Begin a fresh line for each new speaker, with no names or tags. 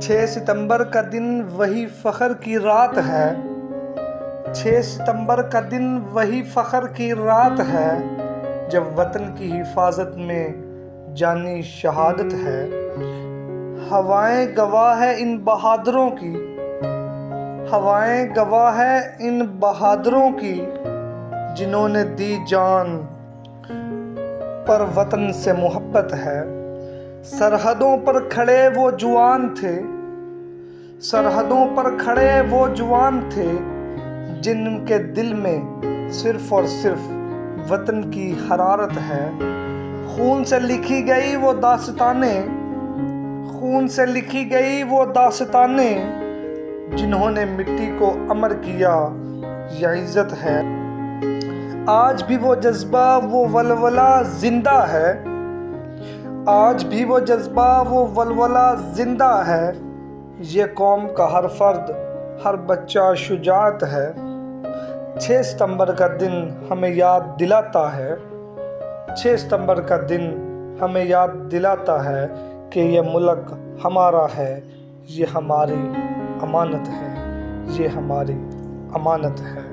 6 सितंबर का दिन वही फ़ख्र की रात है। 6 सितंबर का दिन वही फ़ख्र की रात है जब वतन की हिफाजत में जानी शहादत है। हवाएं गवाह है इन बहादुरों की, हवाएं गवाह है इन बहादुरों की जिन्होंने दी जान पर वतन से मोहब्बत है। सरहदों पर खड़े वो जुआन थे, सरहदों पर खड़े वो जुआन थे जिनके दिल में सिर्फ और सिर्फ वतन की हरारत है। खून से लिखी गई वो दास्तानें, खून से लिखी गई वो दास्तानें जिन्होंने मिट्टी को अमर किया, यह इज्जत है। आज भी वो जज्बा वो वलवला जिंदा है, आज भी वो जज्बा वो वलवला जिंदा है। ये कौम का हर फर्द हर बच्चा शुजात है। 6 सितंबर का दिन हमें याद दिलाता है, 6 सितंबर का दिन हमें याद दिलाता है कि ये मुल्क हमारा है, ये हमारी अमानत है, ये हमारी अमानत है।